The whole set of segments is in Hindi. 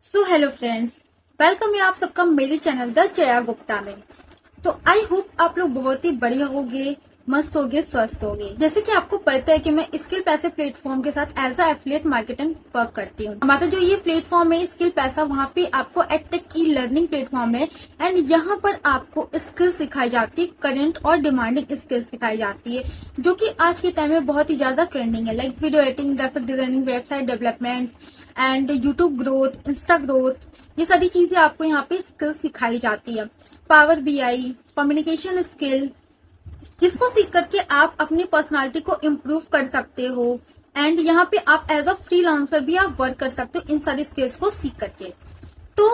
सो हेलो फ्रेंड्स, वेलकम है आप सबका मेरे चैनल द जया गुप्ता में। तो आई होप आप लोग बहुत ही बढ़िया होगे, मस्त होगे, स्वस्थ होगे। जैसे कि आपको पता है कि मैं स्किल पैसे प्लेटफॉर्म के साथ as a affiliate marketing work करती हूँ। हमारा जो ये प्लेटफॉर्म है स्किल पैसा, वहाँ पे आपको एडटेक की लर्निंग प्लेटफॉर्म है एंड यहाँ पर आपको स्किल सिखाई जाती है, करंट और डिमांडिंग स्किल सिखाई जाती है जो कि आज के टाइम में बहुत ही ज्यादा ट्रेंडिंग है, like video editing, graphic designing, website development and YouTube growth, Insta growth. ये सारी चीजें आपको यहाँ पे स्किल सिखाई जाती है। पावर बीआई, कम्युनिकेशन स्किल, जिसको सीख करके आप अपनी पर्सनालिटी को इम्प्रूव कर सकते हो एंड यहाँ पे आप एज अ फ्रीलांसर भी आप वर्क कर सकते हो इन सारी स्किल्स को सीख करके। तो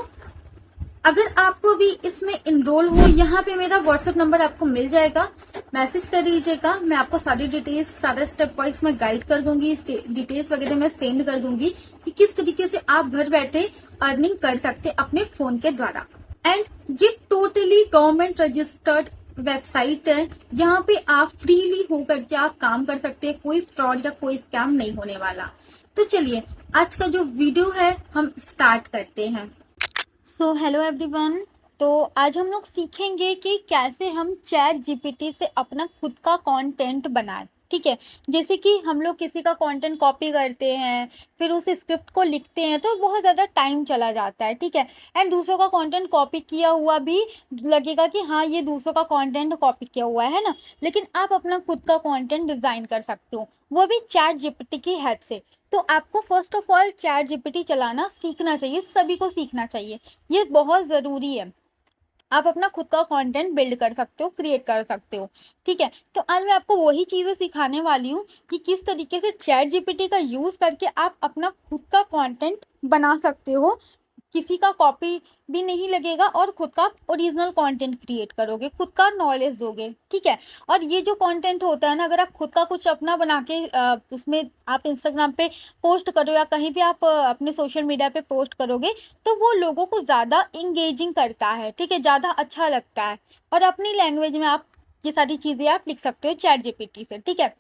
अगर आपको भी इसमें इनरोल हो, यहाँ पे मेरा व्हाट्सएप नंबर आपको मिल जाएगा, मैसेज कर दीजिएगा। मैं आपको सारी डिटेल्स, सारा स्टेप वाइज मैं गाइड कर दूंगी, डिटेल्स वगैरह मैं सेंड कर दूंगी कि किस तरीके से आप घर बैठे अर्निंग कर सकते अपने फोन के द्वारा। एंड ये टोटली गवर्नमेंट रजिस्टर्ड वेबसाइट है, यहाँ पे आप फ्रीली होकर के आप काम कर सकते हैं, कोई फ्रॉड या कोई स्कैम नहीं होने वाला। तो चलिए आज का जो वीडियो है हम स्टार्ट करते हैं। So hello everyone. तो आज हम लोग सीखेंगे कि कैसे हम चैट जीपीटी से अपना खुद का कंटेंट बनाएं। ठीक है, जैसे कि हम लोग किसी का कंटेंट कॉपी करते हैं, फिर उस स्क्रिप्ट को लिखते हैं तो बहुत ज़्यादा टाइम चला जाता है। ठीक है, एंड दूसरों का कंटेंट कॉपी किया हुआ भी लगेगा कि हाँ ये दूसरों का कंटेंट कॉपी किया हुआ है ना, लेकिन आप अपना खुद का कंटेंट डिज़ाइन कर सकते हो, वो भी चैट जीपीटी की हेल्प से। तो आपको first of all chat GPT चलाना सीखना चाहिए, सभी को सीखना चाहिए, ये बहुत ज़रूरी है। आप अपना खुद का कंटेंट बिल्ड कर सकते हो, क्रिएट कर सकते हो। ठीक है, तो आज मैं आपको वही चीज़ें सिखाने वाली हूँ कि किस तरीके से चैट जीपीटी का यूज़ करके आप अपना खुद का कंटेंट बना सकते हो, किसी का कॉपी भी नहीं लगेगा और खुद का ओरिजिनल कंटेंट क्रिएट करोगे, खुद का नॉलेज दोगे। ठीक है, और ये जो कंटेंट होता है ना, अगर आप खुद का कुछ अपना बना के उसमें आप इंस्टाग्राम पे पोस्ट करो या कहीं भी आप अपने सोशल मीडिया पे पोस्ट करोगे तो वो लोगों को ज़्यादा इंगेजिंग करता है। ठीक है, ज़्यादा अच्छा लगता है और अपनी लैंग्वेज में आप ये सारी चीज़ें आप लिख सकते हो चैट जीपीटी से। ठीक है,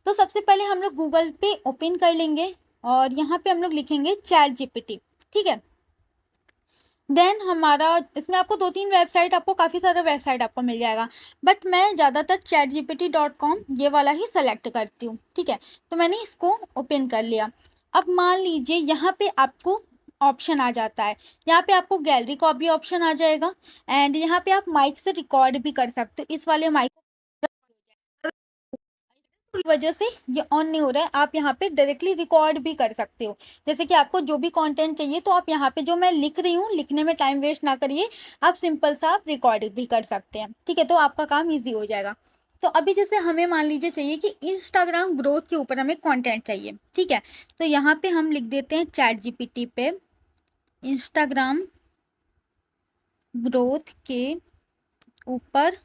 तो सबसे पहले हम लोग गूगल पे ओपन कर लेंगे और यहाँ पे हम लोग लिखेंगे चैट जीपीटी। ठीक है, देन हमारा इसमें आपको 2-3 वेबसाइट, आपको काफ़ी सारा वेबसाइट आपको मिल जाएगा, बट मैं ज़्यादातर chatgpt.com ये वाला ही सेलेक्ट करती हूँ। ठीक है, तो मैंने इसको ओपन कर लिया। अब मान लीजिए यहाँ पे आपको ऑप्शन आ जाता है, यहाँ पे आपको गैलरी का भी ऑप्शन आ जाएगा एंड यहाँ पे आप माइक से रिकॉर्ड भी कर सकते हो। इस वाले माइक की वजह से ये ऑन नहीं हो रहा है, आप यहाँ पे डायरेक्टली रिकॉर्ड भी कर सकते हो। जैसे कि आपको जो भी कंटेंट चाहिए तो आप यहाँ पे जो मैं लिख रही हूँ, लिखने में टाइम वेस्ट ना करिए, आप सिंपल सा आप रिकॉर्ड भी कर सकते हैं। ठीक है, तो आपका काम ईजी हो जाएगा। तो अभी जैसे हमें मान लीजिए चाहिए कि इंस्टाग्राम ग्रोथ के ऊपर हमें कंटेंट चाहिए। ठीक है, तो यहाँ पे हम लिख देते हैं चैट जीपीटी पे इंस्टाग्राम ग्रोथ के ऊपर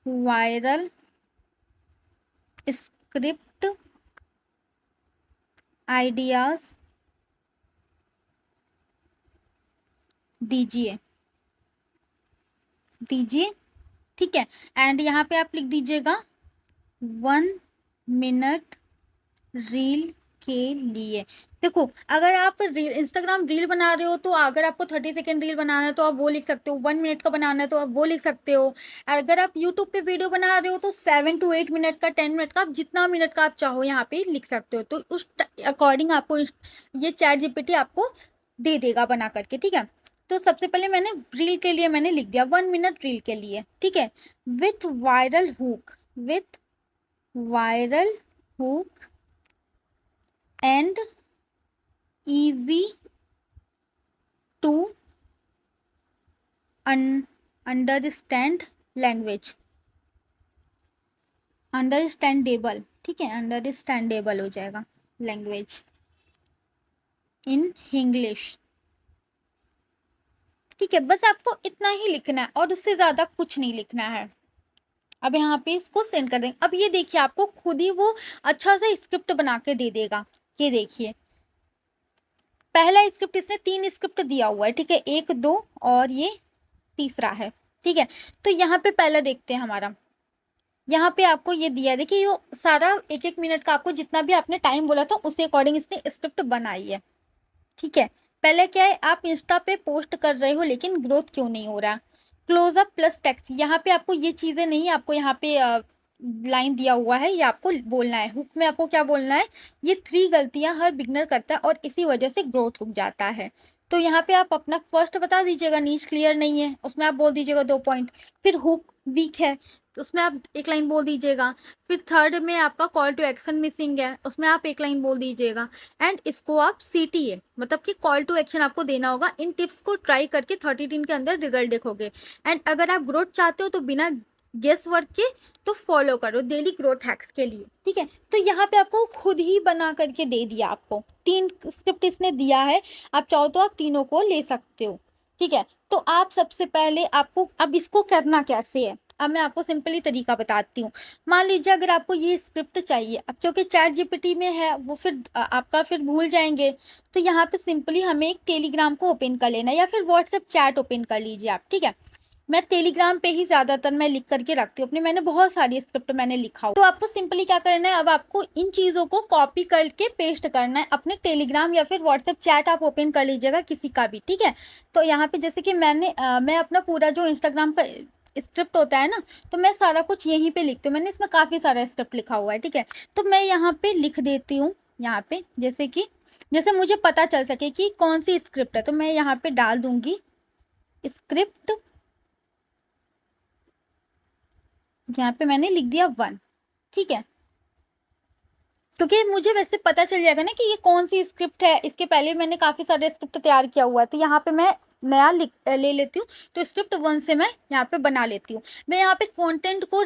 वायरल स्क्रिप्ट आइडियाज दीजिए दीजिए। ठीक है, एंड यहाँ पे आप लिख दीजिएगा 1 मिनट रील के लिए। देखो, अगर आप रील इंस्टाग्राम रील बना रहे हो तो अगर आपको 30 सेकेंड रील बनाना है तो आप वो लिख सकते हो, 1 मिनट का बनाना है तो आप वो लिख सकते हो। अगर आप यूट्यूब पे वीडियो बना रहे हो तो 7 to 8 मिनट का, 10 मिनट का, आप जितना मिनट का आप चाहो यहाँ पे लिख सकते हो। तो उस अकॉर्डिंग आपको ये चैट जीपीटी आपको दे देगा बना करके। ठीक है, तो सबसे पहले मैंने रील के लिए मैंने लिख दिया 1 मिनट रील के लिए। ठीक है, with viral hook, with viral hook and easy to understand language, understandable. ठीक है, अंडरस्टैंडेबल हो जाएगा लैंग्वेज इन इंग्लिश। ठीक है, बस आपको इतना ही लिखना है और उससे ज़्यादा कुछ नहीं लिखना है। अब यहाँ पे इसको सेंड कर देंगे। अब ये देखिए आपको खुद ही वो अच्छा सा स्क्रिप्ट बना के दे देगा। ये देखिए, पहला स्क्रिप्ट इसने 3 स्क्रिप्ट दिया हुआ है। ठीक है, 1, 2 और ये तीसरा है। ठीक है, तो यहाँ पे पहला देखते हैं हमारा यहाँ पे आपको ये दिया है, देखिए ये सारा एक एक मिनट का आपको जितना भी आपने टाइम बोला था उसी अकॉर्डिंग इसने स्क्रिप्ट बनाई है। ठीक है, पहले क्या है, आप इंस्टा पे पोस्ट कर रहे हो लेकिन ग्रोथ क्यों नहीं हो रहा। क्लोजअप प्लस टेक्स्ट, यहाँ पे आपको ये चीजें नहीं, आपको यहाँ पे लाइन दिया हुआ है, ये आपको बोलना है। हुक में आपको क्या बोलना है, ये 3 गलतियां हर बिगनर करता है और इसी वजह से ग्रोथ रुक जाता है। तो यहाँ पे आप अपना फर्स्ट बता दीजिएगा, नीच क्लियर नहीं है, उसमें आप बोल दीजिएगा 2 पॉइंट। फिर हुक वीक है तो उसमें आप एक लाइन बोल दीजिएगा। फिर थर्ड में आपका कॉल टू एक्शन मिसिंग है, उसमें आप एक लाइन बोल दीजिएगा। एंड इसको आप CTA मतलब कि कॉल टू एक्शन आपको देना होगा। इन टिप्स को ट्राई करके 30 दिन के अंदर रिजल्ट देखोगे। एंड अगर आप ग्रोथ चाहते हो तो बिना गेस वर्क के तो फॉलो करो डेली ग्रोथ हैक्स के लिए। ठीक है, तो यहाँ पे आपको खुद ही बना करके दे दिया, आपको 3 स्क्रिप्ट इसने दिया है, आप चाहो तो आप तीनों को ले सकते हो। ठीक है, तो आप सबसे पहले आपको अब इसको करना कैसे है, अब मैं आपको सिंपली तरीका बताती हूँ। मान लीजिए अगर आपको ये स्क्रिप्ट चाहिए, अब क्योंकि चैट जीपीटी में है वो फिर आपका फिर भूल जाएंगे, तो यहाँ पे सिंपली हमें एक टेलीग्राम को ओपन कर लेना है या फिर व्हाट्सएप चैट ओपन कर लीजिए आप। ठीक है, मैं टेलीग्राम पे ही ज़्यादातर मैं लिख करके रखती हूँ अपने, मैंने बहुत सारी स्क्रिप्ट मैंने लिखा हो। तो आपको सिंपली क्या करना है, अब आपको इन चीज़ों को कॉपी करके पेस्ट करना है अपने टेलीग्राम या फिर व्हाट्सएप चैट आप ओपन कर लीजिएगा किसी का भी। ठीक है, तो यहाँ पे जैसे कि मैं अपना पूरा जो इंस्टाग्राम का स्क्रिप्ट होता है ना, तो मैं सारा कुछ यहीं पे लिखती हूँ, मैंने इसमें काफ़ी सारा स्क्रिप्ट लिखा हुआ है। ठीक है, तो मैं यहाँ पे लिख देती हूँ, यहाँ पे जैसे कि जैसे मुझे पता चल सके कि कौन सी स्क्रिप्ट है, तो मैं यहाँ पे डाल दूंगी स्क्रिप्ट, यहाँ पे मैंने लिख दिया 1। ठीक है, क्योंकि मुझे वैसे पता चल जाएगा ना कि ये कौन सी स्क्रिप्ट है, इसके पहले मैंने काफ़ी सारे स्क्रिप्ट तैयार किया हुआ है, तो यहाँ पे मैं नया ले लेती हूँ, तो स्क्रिप्ट 1 से मैं यहाँ पे बना लेती हूँ। मैं यहाँ पे कंटेंट को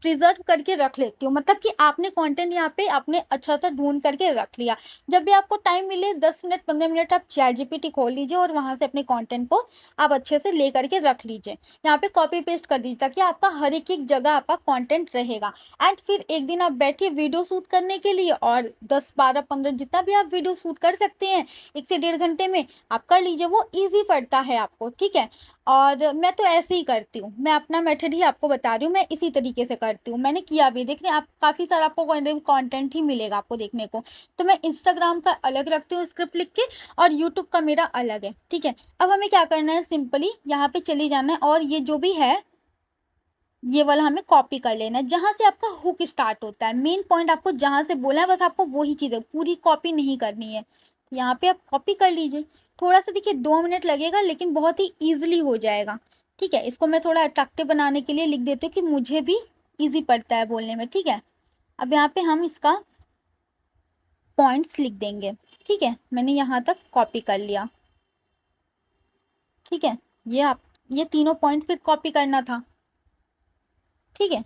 प्रिजर्व करके रख लेती हूँ, मतलब कि आपने कंटेंट यहाँ पे आपने अच्छा सा ढूंढ करके रख लिया। जब भी आपको टाइम मिले 10 मिनट 15 मिनट आप चैट जीपीटी खोल लीजिए और वहाँ से अपने कॉन्टेंट को आप अच्छे से ले करके रख लीजिए। यहाँ पे कॉपी पेस्ट कर दीजिए ताकि आपका हर एक जगह आपका कॉन्टेंट रहेगा। एंड फिर एक दिन आप बैठिए वीडियो शूट करने के लिए, और 10 12 15 जितना भी आप वीडियो शूट कर सकते हैं 1 से 1.5 घंटे में आप कर लीजिए, वो ईजी पड़ता है आपको। ठीक है, और मैं तो ऐसे ही करती हूँ, मैं अपना मेथड ही आपको बता रही हूँ, मैं इसी तरीके से करती हूँ, मैंने किया भी। देख रहे हैं आप, काफ़ी सारा आपको कंटेंट ही मिलेगा आपको देखने को। तो मैं इंस्टाग्राम का अलग रखती हूँ स्क्रिप्ट लिख के, और यूट्यूब का मेरा अलग है। ठीक है, अब हमें क्या करना है, सिंपली यहाँ पे चले जाना है और ये जो भी है ये वाला हमें कॉपी कर लेना है, जहां से आपका हुक स्टार्ट होता है, मेन पॉइंट आपको जहां से बोला है बस आपको वही चीज़ है, पूरी कॉपी नहीं करनी है। तो यहाँ पे आप कॉपी कर लीजिए, थोड़ा सा देखिए 2 मिनट लगेगा लेकिन बहुत ही ईजिली हो जाएगा। ठीक है, इसको मैं थोड़ा अट्रैक्टिव बनाने के लिए लिख देती हूँ कि मुझे भी ईजी पड़ता है बोलने में। ठीक है, अब यहाँ पे हम इसका पॉइंट्स लिख देंगे। ठीक है, मैंने यहाँ तक कॉपी कर लिया। ठीक है, ये तीनों पॉइंट फिर कॉपी करना था। ठीक है,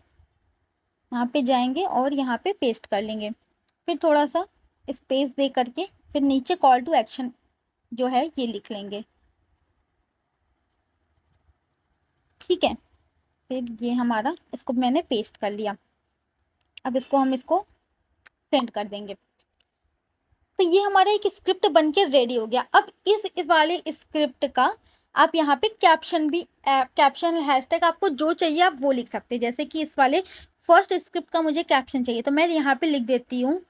यहाँ पे जाएंगे और यहाँ पे पेस्ट कर लेंगे, फिर थोड़ा सा स्पेस दे करके फिर नीचे कॉल टू एक्शन जो है ये लिख लेंगे। ठीक है, फिर ये हमारा, इसको मैंने पेस्ट कर लिया, अब इसको सेंड कर देंगे। तो ये हमारा एक स्क्रिप्ट बन के रेडी हो गया। अब इस वाले स्क्रिप्ट का आप यहाँ पे कैप्शन हैशटैग आपको जो चाहिए आप वो लिख सकते हैं। जैसे कि इस वाले फर्स्ट स्क्रिप्ट का मुझे कैप्शन चाहिए, तो मैं यहाँ पे लिख देती हूँ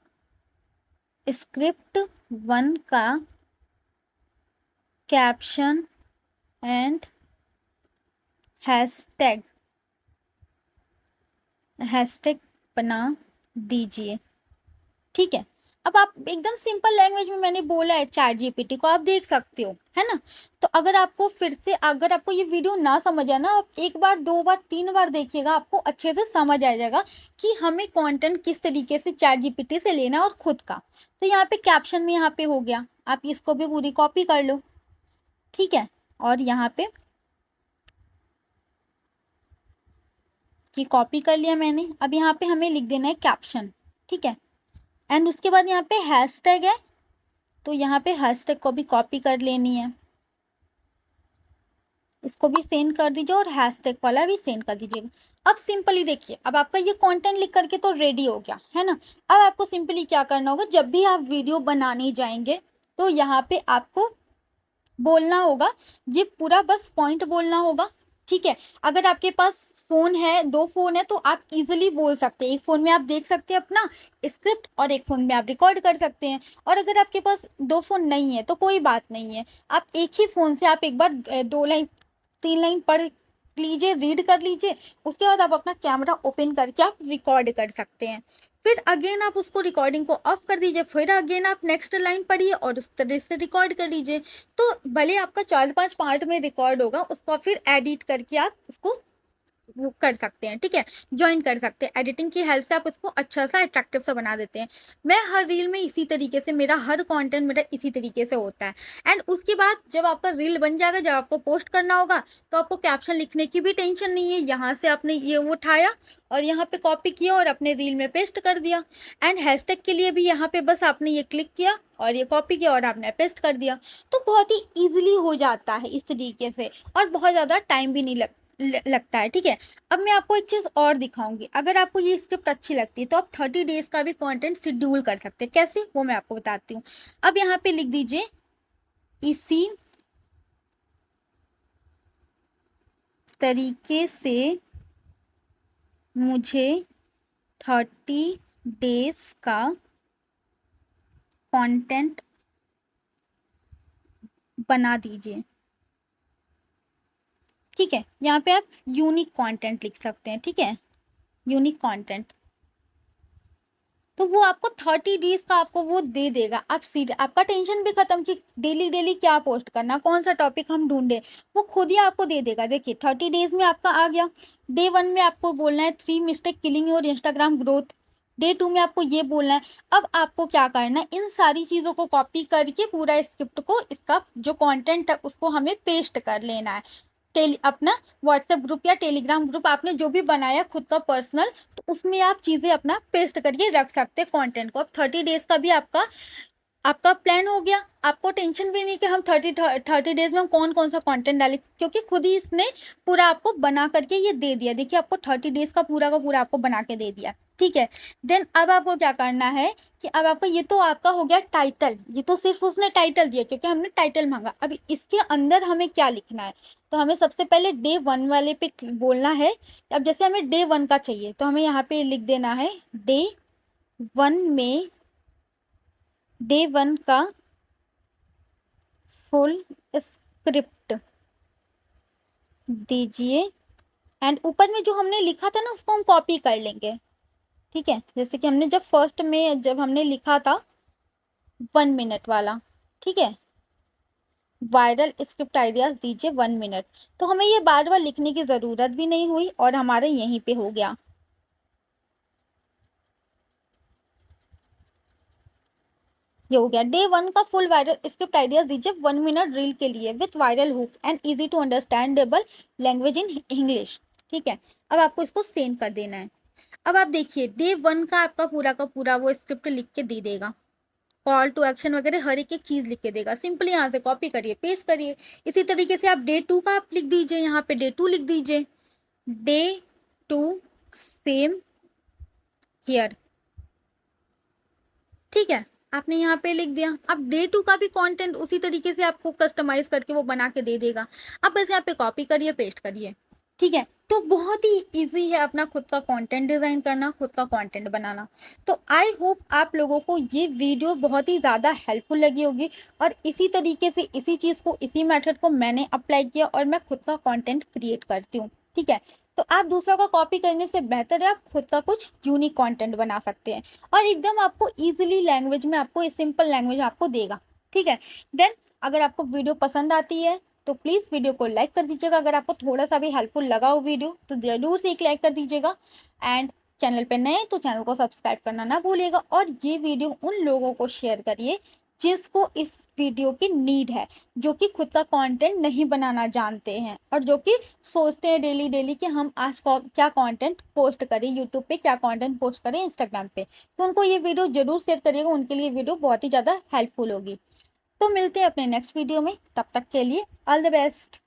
स्क्रिप्ट 1 का कैप्शन एंड हैशटैग हैशटैग बना दीजिए। ठीक है, अब आप एकदम सिंपल लैंग्वेज में मैंने बोला है चैट जीपीटी को, आप देख सकते हो, है ना। तो अगर आपको फिर से, अगर आपको ये वीडियो ना समझ आए ना, आप 1 बार 2 बार 3 बार देखिएगा, आपको अच्छे से समझ आ जाएगा कि हमें कंटेंट किस तरीके से चैट जीपीटी से लेना है और खुद का। तो यहाँ पे कैप्शन में यहाँ पे हो गया, आप इसको भी पूरी कॉपी कर लो। ठीक है, और यहाँ पे ये कॉपी कर लिया मैंने। अब यहाँ पे हमें लिख देना है कैप्शन। ठीक है, एंड उसके बाद यहाँ पे हैशटैग है, तो यहाँ पे हैशटैग को भी कॉपी कर लेनी है, इसको भी सेंड कर दीजिए और हैशटैग वाला भी सेंड कर दीजिएगा। अब सिंपली देखिए, अब आपका ये कंटेंट लिख करके तो रेडी हो गया है ना। अब आपको सिंपली क्या करना होगा, जब भी आप वीडियो बनाने जाएंगे तो यहाँ पे आपको बोलना होगा, ये पूरा बस पॉइंट बोलना होगा। ठीक है। अगर आपके पास फ़ोन है, 2 फ़ोन है, तो आप इज़िली बोल सकते हैं। एक फ़ोन में आप देख सकते हैं अपना स्क्रिप्ट और एक फ़ोन में आप रिकॉर्ड कर सकते हैं। और अगर आपके पास 2 फ़ोन नहीं है तो कोई बात नहीं है। आप एक ही फ़ोन से आप एक बार 2 लाइन 3 लाइन पढ़ लीजिए, रीड कर लीजिए, उसके बाद आप अपना कैमरा ओपन करके आप रिकॉर्ड कर सकते हैं। फिर अगेन आप उसको रिकॉर्डिंग को ऑफ कर दीजिए, फिर अगेन आप नेक्स्ट लाइन पढ़िए और उस तरह से रिकॉर्ड कर लीजिए। तो भले आपका 4-5 पार्ट में रिकॉर्ड होगा, उसको फिर एडिट करके आप उसको वो कर सकते हैं, ठीक है, ज्वाइन कर सकते हैं। एडिटिंग की हेल्प से आप उसको अच्छा सा अट्रैक्टिव सा बना देते हैं। मैं हर रील में इसी तरीके से, मेरा हर कंटेंट मेरा इसी तरीके से होता है। एंड उसके बाद जब आपका रील बन जाएगा, जब आपको पोस्ट करना होगा, तो आपको कैप्शन लिखने की भी टेंशन नहीं है। यहाँ से आपने ये उठाया और यहाँ पे कॉपी किया और अपने रील में पेस्ट कर दिया। एंड हैशटैग के लिए भी यहाँ पे बस आपने ये क्लिक किया और ये कॉपी किया और आपने पेस्ट कर दिया। तो बहुत ही ईजिली हो जाता है इस तरीके से, और बहुत ज़्यादा टाइम भी नहीं लगता है, ठीक है। अब मैं आपको एक चीज़ और दिखाऊंगी। अगर आपको ये स्क्रिप्ट अच्छी लगती है तो आप 30 डेज का भी कंटेंट शेड्यूल कर सकते हैं। कैसे, वो मैं आपको बताती हूँ। अब यहाँ पे लिख दीजिए, इसी तरीके से मुझे 30 डेज का कंटेंट बना दीजिए, ठीक है। यहाँ पे आप यूनिक कंटेंट लिख सकते हैं, ठीक है, यूनिक कंटेंट। तो वो आपको 30 डेज का आपको वो दे देगा। आप सीधे, आपका टेंशन भी खत्म कि डेली डेली क्या पोस्ट करना, कौन सा टॉपिक हम ढूंढे, वो खुद ही आपको दे देगा। देखिए 30 डेज में आपका आ गया। डे 1 में आपको बोलना है 3 mistake killing your Instagram growth. Day 2 में आपको ये बोलना है। अब आपको क्या करना है, इन सारी चीज़ों को कॉपी करके पूरा स्क्रिप्ट को, इसका जो कंटेंट है उसको हमें पेस्ट कर लेना है। अपना व्हाट्सएप ग्रुप या टेलीग्राम ग्रुप आपने जो भी बनाया खुद का पर्सनल, तो उसमें आप चीज़ें अपना पेस्ट करके रख सकते हैं कंटेंट को। अब 30 डेज का भी आपका आपका प्लान हो गया। आपको टेंशन भी नहीं कि हम 30 डेज में हम कौन कौन सा कंटेंट डालें, क्योंकि खुद ही इसने पूरा आपको बना करके ये दे दिया। देखिए आपको 30 डेज का पूरा आपको बना के दे दिया, ठीक है। देन अब आपको क्या करना है कि अब आपको, ये तो आपका हो गया टाइटल, ये तो सिर्फ उसने टाइटल दिया क्योंकि हमने टाइटल मांगा। अब इसके अंदर हमें क्या लिखना है, तो हमें सबसे पहले डे 1 वाले पे बोलना है। अब जैसे हमें डे 1 का चाहिए तो हमें यहाँ पे लिख देना है डे 1 में, डे 1 का फुल स्क्रिप्ट दीजिए। एंड ऊपर में जो हमने लिखा था ना उसको हम कॉपी कर लेंगे, ठीक है। जैसे कि हमने जब फर्स्ट में जब हमने लिखा था 1 मिनट वाला, ठीक है, वायरल स्क्रिप्ट आइडियाज दीजिए 1 मिनट। तो हमें ये बार बार लिखने की ज़रूरत भी नहीं हुई और हमारे यहीं पे हो गया। ये हो गया, डे 1 का फुल वायरल स्क्रिप्ट आइडियाज दीजिए 1 मिनट रील के लिए with viral hook and easy to understandable language in English, ठीक है। अब आपको इसको सेंड कर देना है। अब आप देखिए डे 1 का पूरा वो स्क्रिप्ट लिख के दे देगा, कॉल टू एक्शन वगैरह हर एक एक चीज़ लिख के देगा। सिंपली यहाँ से कॉपी करिए, पेस्ट करिए। इसी तरीके से आप डे 2 का आप लिख दीजिए, यहाँ पे डे 2 लिख दीजिए, डे 2 सेम हियर, ठीक है। आपने यहाँ पे लिख दिया। अब डे 2 का भी कंटेंट उसी तरीके से आपको कस्टमाइज करके वो बना के दे देगा। अब बस यहाँ पे कॉपी करिए, पेस्ट करिए, ठीक है। तो बहुत ही इजी है अपना खुद का कंटेंट डिज़ाइन करना, खुद का कंटेंट बनाना। तो आई होप आप लोगों को ये वीडियो बहुत ही ज़्यादा हेल्पफुल लगी होगी, और इसी तरीके से इसी चीज़ को, इसी मेथड को मैंने अप्लाई किया और मैं खुद का कंटेंट क्रिएट करती हूँ, ठीक है। तो आप दूसरों का कॉपी करने से बेहतर है आप खुद का कुछ यूनिक कंटेंट बना सकते हैं, और एकदम आपको ईजिली लैंग्वेज में, आपको सिंपल लैंग्वेज आपको देगा, ठीक है। देन अगर आपको वीडियो पसंद आती है तो प्लीज़ वीडियो को लाइक कर दीजिएगा। अगर आपको थोड़ा सा भी हेल्पफुल लगा हो वीडियो तो ज़रूर से एक लाइक कर दीजिएगा। एंड चैनल पे नए तो चैनल को सब्सक्राइब करना ना भूलिएगा, और ये वीडियो उन लोगों को शेयर करिए जिसको इस वीडियो की नीड है, जो कि खुद का कंटेंट नहीं बनाना जानते हैं और जो कि सोचते हैं डेली डेली कि हम आज क्या कंटेंट पोस्ट करें, यूट्यूब पे क्या कंटेंट पोस्ट करें, इंस्टाग्राम पे। तो उनको ये वीडियो ज़रूर शेयर करिएगा, उनके लिए वीडियो बहुत ही ज़्यादा हेल्पफुल होगी। तो मिलते हैं अपने नेक्स्ट वीडियो में, तब तक के लिए ऑल द बेस्ट।